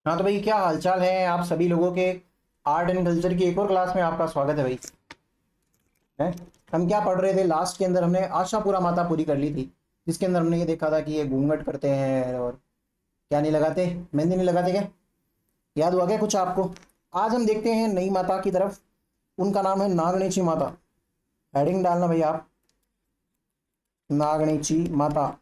हाँ तो भाई, क्या हालचाल है आप सभी लोगों के। आर्ट एंड कल्चर की एक और क्लास में आपका स्वागत है भाई। है हम क्या पढ़ रहे थे लास्ट के अंदर, हमने आशापुरा माता पूरी कर ली थी। जिसके अंदर हमने ये देखा था कि ये घूंघट करते हैं और क्या नहीं लगाते, मेहंदी नहीं लगाते क्या। याद हुआ क्या कुछ आपको। आज हम देखते हैं नई माता की तरफ। उनका नाम है नागणेची माता। हेडिंग डालना भाई आप, नागणेची माता।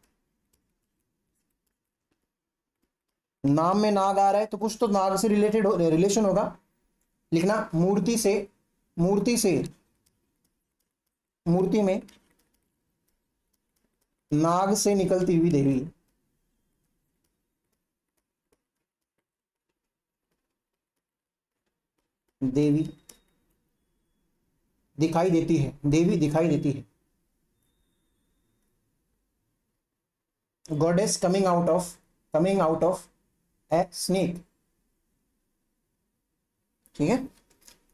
नाम में नाग आ रहा है तो कुछ तो नाग से रिलेटेड रिलेशन होगा। लिखना मूर्ति से, मूर्ति से, मूर्ति में नाग से निकलती हुई देवी। देवी दिखाई देती है, देवी दिखाई देती है। Goddess coming out of a snake. ठीक है।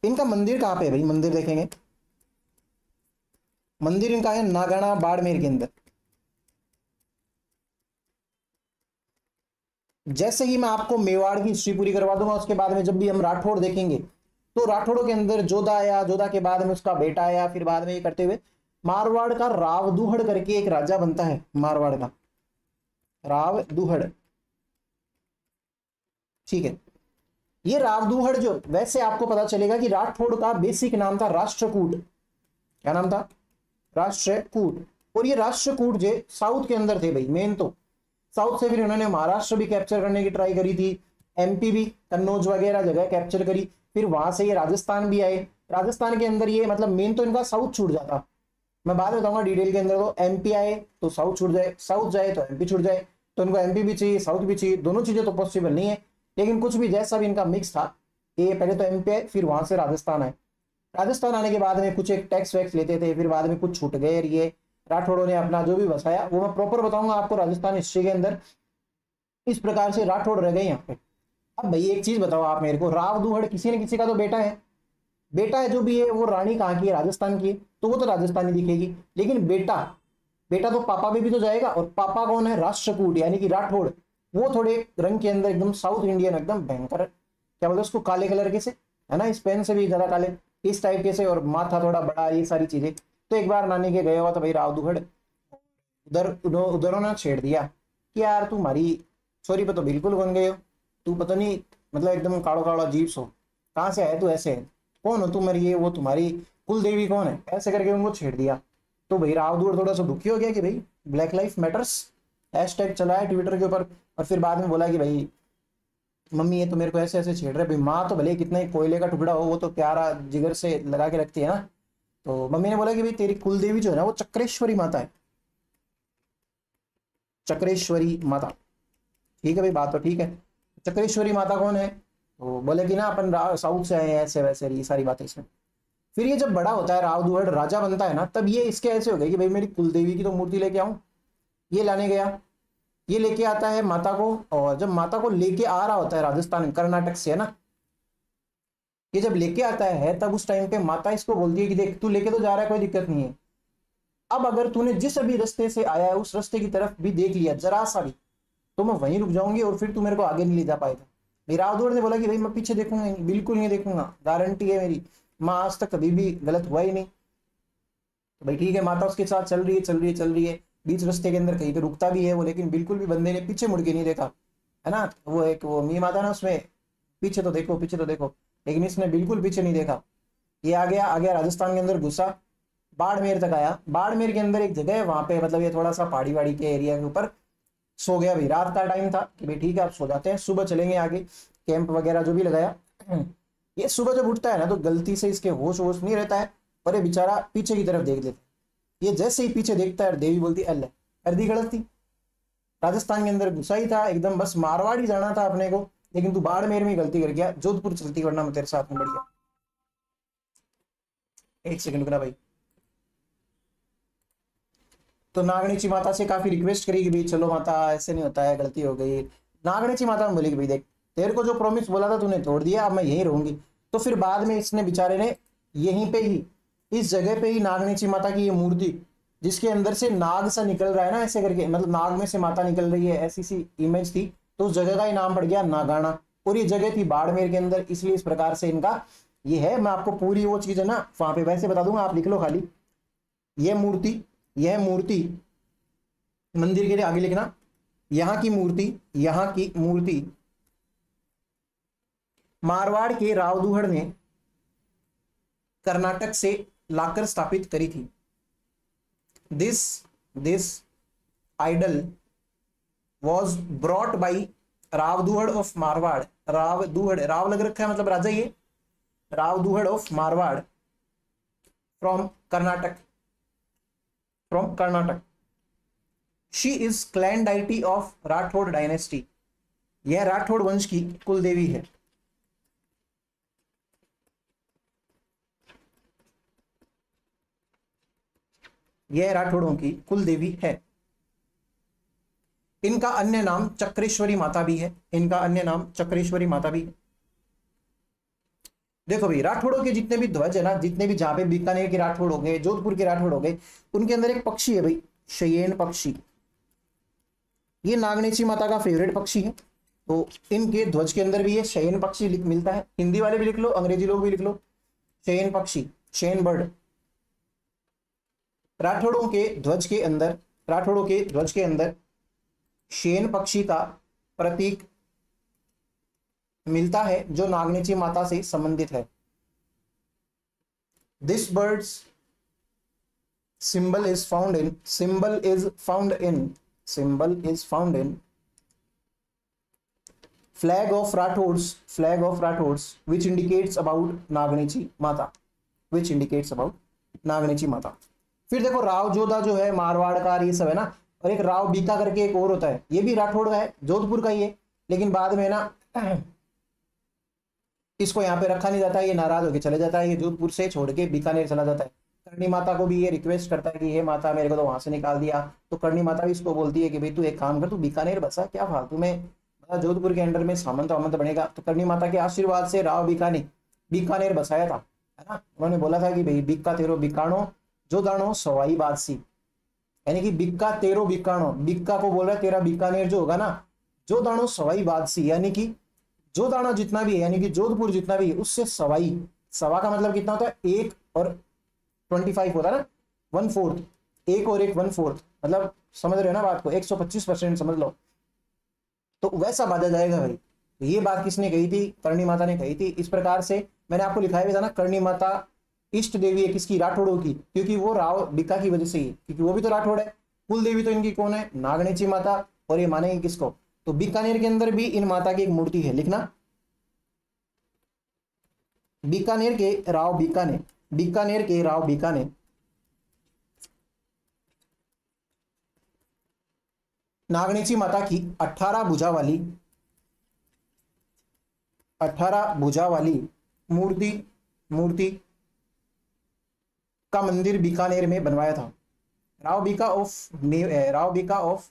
इनका मंदिर कहाँ पे है भाई, मंदिर देखेंगे। मंदिर इनका है नागाना बाड़मेर के अंदर। जैसे ही मैं आपको मेवाड़ की हिस्ट्री पूरी करवा दूंगा, उसके बाद में जब भी हम राठौड़ देखेंगे तो राठौड़ों के अंदर जोधा आया, जोधा के बाद में उसका बेटा आया, फिर बाद में ये करते हुए मारवाड़ का राव दुहड़ करके एक राजा बनता है। मारवाड़ का राव दुहड़। ठीक है। ये राव दुहड़ जो, वैसे आपको पता चलेगा कि राठौड़ का बेसिक नाम था राष्ट्रकूट। क्या नाम था? राष्ट्रकूट। और ये राष्ट्रकूट जो साउथ के अंदर थे भाई मेन तो। साउथ से फिर उन्होंने महाराष्ट्र भी कैप्चर करने की ट्राई करी थी, एमपी भी, कन्नौज वगैरह जगह कैप्चर करी। फिर वहां से ये राजस्थान भी आए। राजस्थान के अंदर ये मतलब मेन तो इनका साउथ छूट जाता। मैं बाद में बताऊंगा डिटेल के अंदर। तो एमपी आए तो साउथ छूट जाए, साउथ जाए तो एमपी छूट जाए। तो इनको एमपी भी चाहिए, साउथ भी चाहिए, दोनों चीजें तो पॉसिबल नहीं है। लेकिन कुछ भी जैसा भी इनका मिक्स था, ये पहले तो एमपी आए फिर वहां से राजस्थान आए। राजस्थान आने के बाद में कुछ एक टैक्स वैक्स लेते थे, फिर बाद में कुछ छूट गए। ये राठौड़ों ने अपना जो भी बसाया वो मैं प्रॉपर बताऊंगा आपको राजस्थान हिस्ट्री के अंदर। इस प्रकार से राठौड़ रह गए यहाँ पे। अब भाई एक चीज बताओ आप मेरे को, राव दुहड़ किसी न किसी का तो बेटा है। बेटा है जो भी है वो रानी कहाँ की है, राजस्थान की है, तो वो तो राजस्थानी दिखेगी। लेकिन बेटा, बेटा तो पापा भी तो जाएगा। और पापा कौन है? राष्ट्रकूट यानी कि राठौड़। वो थोड़े रंग के अंदर एकदम साउथ इंडियन, एकदम भयंकर, क्या बोलते उसको, काले कलर के से, है ना, इस पेन से भी ज्यादा काले, इस टाइप के से, और माथा थोड़ा बड़ा, ये सारी चीजें। तो एक बार नानी के गए हुआ तो भाई राव दुहड़, उधर उधर उन्होंने छेड़ दिया कि यार तुम्हारी छोरी पे तो बिल्कुल बन गए हो, तू पता नहीं, मतलब एकदम काड़ो काड़ो अजीब सो, कहाँ से आए तू, ऐसे है, कौन हो तुम, ये वो तुम्हारी कुल देवी कौन है, ऐसे करके उनको छेड़ दिया। तो भाई राव दूर थोड़ा सा दुखी हो गया कि भाई ब्लैक लाइफ मैटर्स हैशटैग चलाया ट्विटर के ऊपर। और फिर बाद में बोला कि भाई मम्मी ये तो मेरे को ऐसे ऐसे छेड़ रहे। भाई माँ तो भले कितना ही कोयले का टुकड़ा हो, वो तो प्यारा जिगर से लगा के रखती है ना। तो मम्मी ने बोला कि भाई तेरी कुल देवी जो है ना वो चक्रेश्वरी माता है, चक्रेश्वरी माता। ठीक है भाई, बात तो ठीक है। चक्रेश्वरी माता कौन है? तो बोले कि ना अपन साउथ से आए हैं, ऐसे वैसे, ये सारी बातें इसमें। फिर ये जब बड़ा होता है, राव दुहड़ राजा बनता है ना, तब ये इसके ऐसे हो गए कि भाई मेरी कुलदेवी की तो मूर्ति लेके आऊं। ये लाने गया, ये लेके आता है माता को। और जब माता को लेके आ रहा होता है राजस्थान कर्नाटक से, है ना, ये जब लेके आता है तब उस टाइम पे माता इसको बोलती है कि देख तू लेके तो जा रहा है, कोई दिक्कत नहीं है। अब अगर तूने जिस अभी रास्ते से आया है उस रास्ते की तरफ भी देख लिया जरा सा भी, तो मैं वहीं रुक जाऊंगी और फिर तू मेरे को आगे नहीं ले जा पाएगा। भाई रावदौड़ ने बोला कि भाई मैं पीछे देखूंगा नहीं, बिल्कुल नहीं देखूंगा, गारंटी है मेरी, माँ आज तक कभी भी गलत हुआ ही नहीं। तो भाई ठीक है, माता उसके साथ चल रही है, चल रही है, चल रही है। बीच रास्ते के अंदर कहीं पे रुकता भी है वो, लेकिन बिल्कुल भी बंदे ने पीछे मुड़ के नहीं देखा, है ना। वो एक वो मीम आता ना उसमें, पीछे तो देखो, पीछे तो देखो, लेकिन इसने बिल्कुल पीछे नहीं देखा। ये आ गया राजस्थान के अंदर घुसा, बाड़मेर तक आया। बाड़मेर के अंदर एक जगह है, वहां पे मतलब ये थोड़ा सा पहाड़ी वाड़ी के एरिया के ऊपर सो गया। भाई रात का टाइम था कि भाई ठीक है आप सो जाते हैं, सुबह चलेंगे आगे, कैंप वगैरह जो भी लगाया। ये सुबह जब उठता है ना तो गलती से इसके होश वोश नहीं रहता है, और ये बेचारा पीछे की तरफ देख लेता है। ये जैसे ही पीछे देखता है, देवी बोलती है अल्लाह, कर दी गलत थी। राजस्थान के अंदर घुसा ही था एकदम, बस मारवाड़ ही जाना था अपने को, लेकिन तू बाड़मेर में गलती कर गया, जोधपुर चलती वरना मैं तेरे साथ में बढ़ गया। एक सेकंड रुकना भाई। तो नागणीची माता से काफी रिक्वेस्ट करी कि भाई चलो माता ऐसे नहीं होता है, गलती हो गई। नागणीची माता ने बोली कि भाई देख तेरे को जो प्रॉमिस बोला था तूने तोड़ दिया, अब मैं यहीं रहूंगी। तो फिर बाद में इसने बेचारे ने यहीं पे ही, इस जगह पे ही नागणीची माता की ये मूर्ति, जिसके अंदर से नाग सा निकल रहा है ना ऐसे करके, मतलब नाग में से माता निकल रही है, ऐसी सी इमेज थी। तो उस जगह का ही नाम पड़ गया नागाना। और ये जगह थी बाड़मेर के अंदर, इसलिए इस प्रकार से इनका ये है। मैं आपको पूरी वो चीज है ना वहां पे वैसे बता दूंगा, आप लिख लो खाली। यह मूर्ति मंदिर के लिए आगे लिखना, यहां की मूर्ति मारवाड़ के रावदूहड़ ने कर्नाटक से लाकर स्थापित करी थी। This idol was brought by Rao Duhar of Marwar. Rao Duhar, Rao लग रखा है मतलब राजा, ये Rao Duhar of Marwar from Karnataka. She is clan deity of Rathore dynasty. यह राठौड़ वंश की कुल देवी है। यह राठौड़ों की कुल देवी है। इनका अन्य नाम चक्रेश्वरी माता भी है। देखो भाई, राठौड़ों के जितने भी ध्वज है ना, जितने भी जहां पे बीकानेर के राठौड़ हो गए, जोधपुर के राठौड़ हो गए, उनके अंदर एक पक्षी है भाई, शयन पक्षी। ये नागनेची माता का फेवरेट पक्षी है, तो इनके ध्वज के अंदर भी ये शयन पक्षी मिलता है। हिंदी वाले भी लिख लो, अंग्रेजी लोग भी लिख लो, शयन पक्षी, शयन बर्ड। राठौड़ों के ध्वज के अंदर शयन पक्षी का प्रतीक मिलता है जो नागनेची माता से संबंधित है। This birds symbol is found in flag of Rathors which indicates about नागनेची माता। फिर देखो राव जोधा जो है मारवाड़ का, ये सब है ना, और एक राव बीका करके एक और होता है, ये भी राठौड़ का है, जोधपुर का ही है, लेकिन बाद में ना इसको यहाँ पे रखा नहीं जाता है, ये नाराज होकर चले जाता है, ये जोधपुर से छोड़ के बीकानेर चला जाता है। करणी माता को भी ये रिक्वेस्ट करता है कि हे माता मेरे को तो वहां से निकाल दिया, तो करणी माता भी इसको बोलती है कि भाई तू एक काम कर, तू बीकानेर बसा, क्या फालतू में जोधपुर के अंडर में सामंत वामंत बनेगा। तो करणी माता के आशीर्वाद से राव बीकानेर बसाया था, है ना। उन्होंने बोला था कि भाई बिक्का तेरो बिकाणो जो दाणो सवाई बादसी, यानी कि बिक्का तेरो बिकाणो, बिक्का को बोल रहा है तेरा बीकानेर जो होगा ना, जो दाणो सवाई बादसी, यानी कि जो दाना जितना भी है, यानी कि जोधपुर जितना भी है उससे सवाई, सवा का मतलब कितना होता है, 1 और 25 होता है ना, 1/4, 1 और 1 1/4, मतलब समझ रहे हो ना बात को, 125% समझ लो, तो वैसा बाजा जाएगा भाई। तो ये बात किसने कही थी, करणी माता ने कही थी। इस प्रकार से मैंने आपको लिखाया भी था ना, करणी माता इष्ट देवी है किसकी, राठौड़ों की, क्योंकि वो राव बिक्का की वजह से ही, क्योंकि वो भी तो राठौड़ है। कुल देवी तो इनकी कौन है, नागनेची माता, और ये मानेंगे किसको, तो बीकानेर के अंदर भी इन माता की एक मूर्ति है, लिखना बीकानेर के राव बीकानेर नागनेची माता की 18 भुजा वाली मूर्ति का मंदिर बीकानेर में बनवाया था। Rao Bika of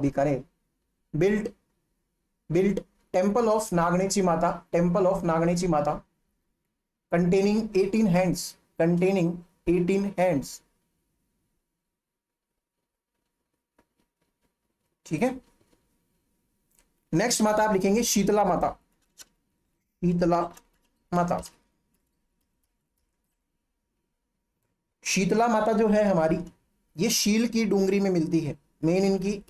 Bikaner built temple of Nagnechi Mata containing 18 hands, ठीक है। नेक्स्ट माता आप लिखेंगे शीतला माता जो है हमारी, ये शील की डूंगरी में मिलती है। मेन इनकी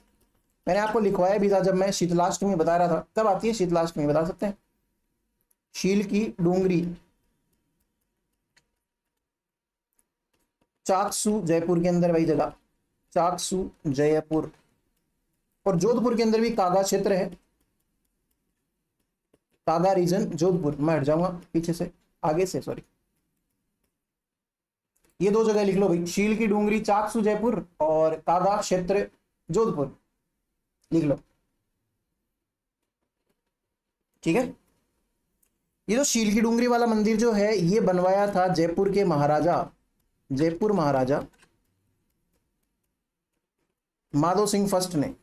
मैंने आपको लिखवाया भी था जब मैं शीतलाष्टमी बता रहा था, कब आती है शीतलाष्टमी बता सकते हैं। शील की डूंगरी चाकसू जयपुर के अंदर वही जगह, चाकसू जयपुर, और जोधपुर के अंदर भी कागा क्षेत्र है, कागा रीजन जोधपुर। मैं हट जाऊंगा पीछे से, आगे से सॉरी, ये 2 जगह लिख लो भाई, शील की डूंगरी चाकसू जयपुर और कागा क्षेत्र जोधपुर, लिख लो, ठीक है। ये जो शील की डूंगरी वाला मंदिर जो है ये बनवाया था जयपुर महाराजा माधो सिंह फर्स्ट ने,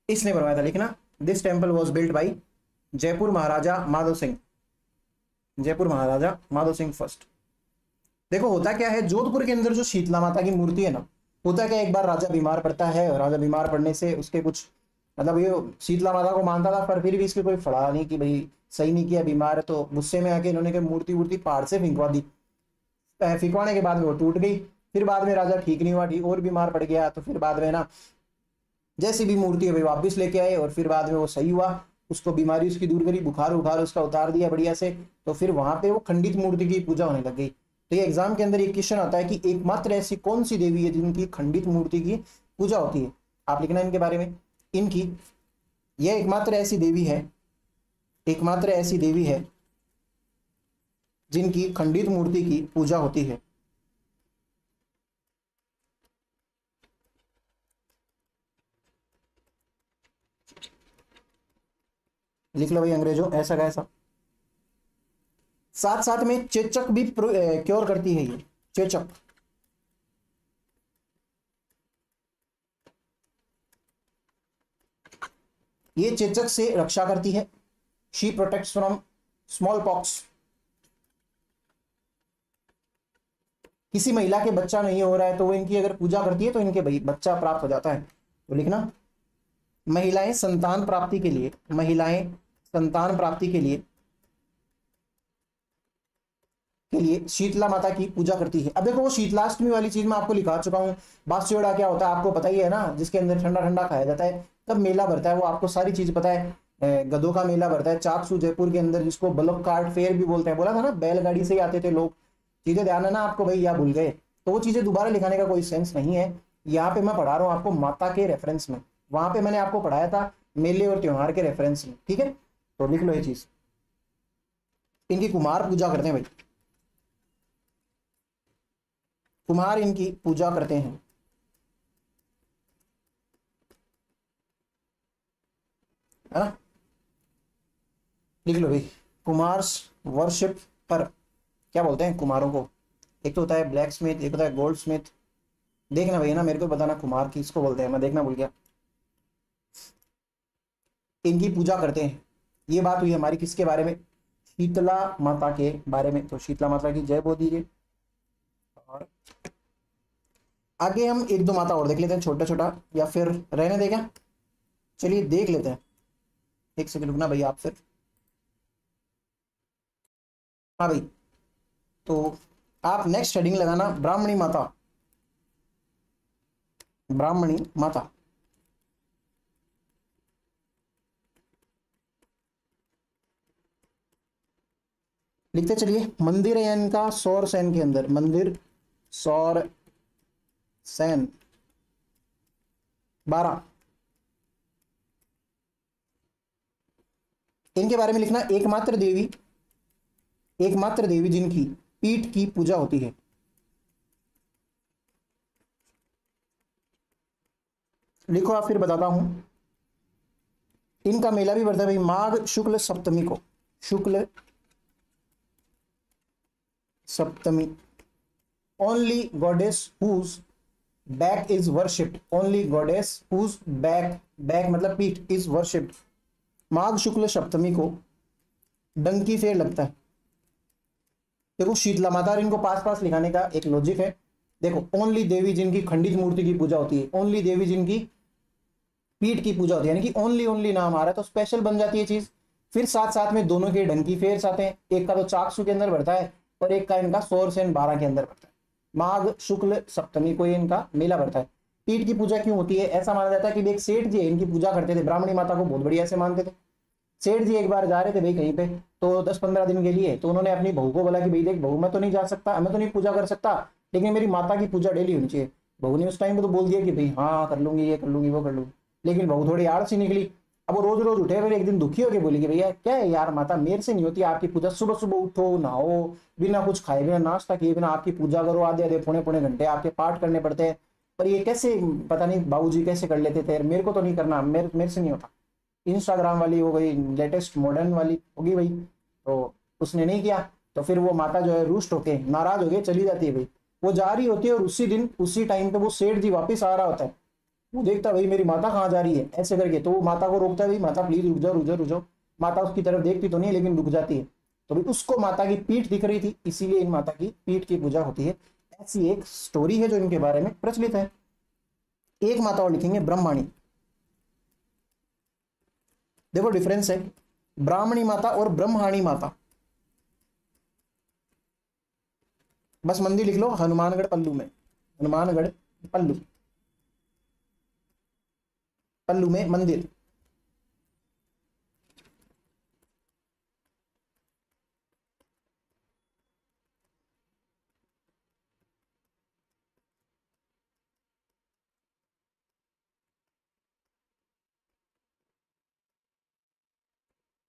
इसने बनवाया था, लिखना this temple was built by Jaipur Maharaja Madho Singh first. देखो होता क्या है, जोधपुर के अंदर जो शीतला माता की मूर्ति है ना, होता क्या, एक बार राजा बीमार पड़ता है और राजा बीमार पड़ने से उसके कुछ मतलब ये शीतला माता को मानता था, पर फिर भी इसकी कोई फड़ा नहीं कि भाई सही नहीं किया, बीमार है, तो गुस्से में आके इन्होंने मूर्ति वूर्ति पहाड़ से फिंकवा दी। फिंकवाने के बाद में वो टूट गई। फिर बाद में राजा ठीक नहीं हुआ, ठीक और बीमार पड़ गया, तो फिर बाद में ना जैसी भी मूर्ति है भाई वापस लेके आए और फिर बाद में वो सही हुआ, उसको बीमारी उसकी दूर करी, बुखार उखार उसका उतार दिया बढ़िया से, तो फिर वहां पे वो खंडित मूर्ति की पूजा होने लग गई। तो ये एग्जाम के अंदर एक क्वेश्चन आता है कि एकमात्र ऐसी कौन सी देवी है जिनकी खंडित मूर्ति की पूजा होती है, आप लिखना इनके बारे में। इनकी यह एकमात्र ऐसी देवी है, एकमात्र ऐसी देवी है जिनकी खंडित मूर्ति की पूजा होती है। लिख लो भाई अंग्रेजों, ऐसा कैसा। साथ साथ में चेचक भी क्योर करती है, ये चेचक। ये चेचक से रक्षा करती है। She protects from small pox. किसी महिला के बच्चा नहीं हो रहा है तो वो इनकी अगर पूजा करती है तो इनके भाई बच्चा प्राप्त हो जाता है। तो लिखना महिलाएं संतान प्राप्ति के लिए, महिलाएं संतान प्राप्ति के लिए शीतला माता की पूजा करती है। अब देखो वो शीतलाष्टमी वाली चीज मैं आपको लिखा चुका हूँ। बांसुड़ा क्या होता है आपको पता ही है ना, जिसके अंदर ठंडा ठंडा खाया जाता है, तब मेला भरता है, वो आपको सारी चीज पता है। गधों का मेला भरता है चाकसू जयपुर के अंदर, जिसको बल्क कार्ट फेयर भी बोलते हैं। बोला था ना बैलगाड़ी से ही आते थे लोग, चीजें ध्यान है ना आपको भाई, या भूल गए? तो वो चीजें दोबारा लिखाने का कोई सेंस नहीं है। यहाँ पे मैं पढ़ा रहा हूँ आपको माता के रेफरेंस में, वहां पे मैंने आपको पढ़ाया था मेले और त्योहार के रेफरेंस में, ठीक है। तो लिख लो ये चीज, इनकी कुमार पूजा करते हैं भाई, कुम्हार इनकी पूजा करते हैं, है ना। लिख लो भाई, कुमार्स वर्शिप पर क्या बोलते हैं कुमारों को, एक तो होता है ब्लैक स्मिथ, एक होता है गोल्ड स्मिथ। देखना भैया ना, मेरे को बताना कुमार किसको बोलते हैं, मैं देखना भूल गया। इनकी पूजा करते हैं। ये बात हुई हमारी किसके बारे में, शीतला माता के बारे में। तो शीतला माता की जय बोल दीजिए। और आगे हम एक दो माता और देख लेते हैं, छोटा छोटा, या फिर रहने देगा, चलिए देख लेते हैं। एक सेकंड रुकना भैया आप फिर। हाँ भाई, तो आप नेक्स्ट हेडिंग लगाना ब्राह्मणी माता, ब्राह्मणी माता। लिखते चलिए, मंदिर है इनका सौर सेन के अंदर, मंदिर सौर सेन 12। इनके बारे में लिखना एकमात्र देवी, एकमात्र देवी जिनकी पीठ की पूजा होती है। लिखो आप फिर बताता हूं। इनका मेला भी बढ़ता है भाई माघ शुक्ल सप्तमी को, शुक्ल सप्तमी। Only goddess whose back is worshipped, only goddess whose back, back मतलब पीठ, इज वर्शिप्ड। माघ शुक्ल सप्तमी को डंकी फेर लगता है। देखो शीतला माता और इनको पास पास लिखाने का एक लॉजिक है। देखो ओनली देवी जिनकी खंडित मूर्ति की पूजा होती है, ओनली देवी जिनकी पीठ की पूजा होती है, यानी कि ओनली ओनली नाम आ रहा है तो स्पेशल बन जाती है चीज। फिर साथ साथ में दोनों के डंकी फेर्स आते हैं, एक का तो चाकसू के अंदर बढ़ता है और एक का इनका सौर सेन 12 के अंदर बढ़ता है। माघ शुक्ल सप्तमी को इनका मेला बढ़ता है। पीठ की पूजा क्यों होती है, ऐसा माना जाता है कि एक सेठ जी इनकी पूजा करते थे, ब्राह्मणी माता को बहुत बढ़िया से मानते थे। सेठ जी एक बार जा रहे थे भाई कहीं पे, तो 10-15 दिन के लिए, तो उन्होंने अपनी बहू को बोला कि भाई देख बहू मैं तो नहीं जा सकता, मैं तो नहीं पूजा कर सकता, लेकिन मेरी माता की पूजा डेली होनी चाहिए। बहू ने उस टाइम पे तो बोल दिया कि भाई हाँ कर लूंगी, ये कर लूंगी, वो कर लूंगी, लेकिन बहू थोड़ी आलसी निकली। अब वो रोज रोज उठे, फिर एक दिन दुखी होकर बोली कि भैया क्या है यार माता, मेरे से नहीं होती आपकी पूजा, सुबह सुबह उठो नहाओ, बिना कुछ खाए बिना नाश्ता किए बिना आपकी पूजा करो, आधे आधे पौने पौने घंटे आपके पाठ करने पड़ते हैं, पर ये कैसे पता नहीं बाबूजी कैसे कर लेते थे, मेरे को तो नहीं करना, मेरे से नहीं होता। इंस्टाग्राम वाली हो गई, लेटेस्ट मॉडर्न वाली होगी भाई, तो उसने नहीं किया, तो फिर वो माता जो है रुष्ट होके नाराज हो गई चली जाती है भाई। वो जा रही होती है और उसी दिन उसी टाइम पे वो सेठ जी वापस आ रहा होता है, वो देखता भाई मेरी माता कहाँ जा रही है ऐसे करके, तो वो माता को रोकता है भाई माता प्लीज रुक जाओ रुक जाओ रुक जाओ। माता उसकी तरफ देखती तो नहीं है लेकिन रुक जाती है, तो भाई उसको माता की पीठ दिख रही थी, इसीलिए इन माता की पीठ की पूजा होती है। ऐसी एक स्टोरी है जो इनके बारे में प्रचलित है। एक माता और लिखेंगे ब्रह्माणी। देखो डिफरेंस है, ब्राह्मणी माता और ब्रह्माणी माता। बस मंदिर लिख लो हनुमानगढ़ पल्लू में, हनुमानगढ़ पल्लू, पल्लू में मंदिर।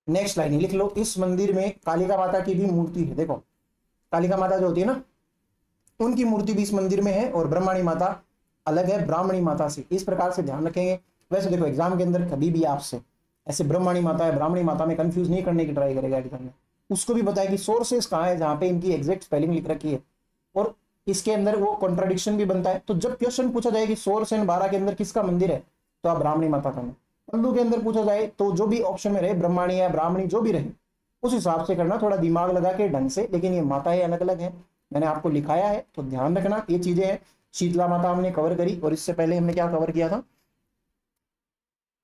नेक्स्ट लाइन लिख लो, इस मंदिर में कालिका माता की भी मूर्ति है। देखो कालिका माता जो होती है ना, उनकी मूर्ति भी इस मंदिर में है, और ब्रह्माणी माता अलग है ब्राह्मणी माता से। इस प्रकार से ध्यान रखेंगे। वैसे देखो एग्जाम के अंदर कभी भी आपसे ऐसे ब्रह्माणी माता है ब्राह्मणी माता में कंफ्यूज नहीं करने की ट्राई करेगा एग्जाम में। उसको भी बताया कि सोर्सेस कहाँ है जहाँ पे इनकी एग्जैक्ट स्पेलिंग लिख रखी है, और इसके अंदर वो कॉन्ट्राडिक्शन भी बनता है। तो जब क्वेश्चन पूछा जाए कि सोर्स एंड 12 के अंदर किसका मंदिर है, तो आप ब्राह्मणी माता करना। पल्लू के अंदर पूछा जाए तो जो भी ऑप्शन में रहे, ब्रह्माणी या ब्राह्मणी जो भी रहे, उस हिसाब से करना, थोड़ा दिमाग लगा के ढंग से। लेकिन ये माताएं अलग अलग हैं, मैंने आपको लिखाया है तो ध्यान रखना। ये चीजें हैं, शीतला माता हमने कवर करी, और इससे पहले हमने क्या कवर किया था,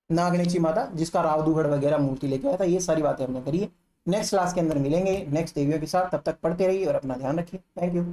नागनेची माता जिसका रावदुहड़ वगैरह मूर्ति लेके आया था। ये सारी बातें हमने करी है। नेक्स्ट क्लास के अंदर मिलेंगे नेक्स्ट देवियों के साथ, तब तक पढ़ते रहिए और अपना ध्यान रखिए। Thank you.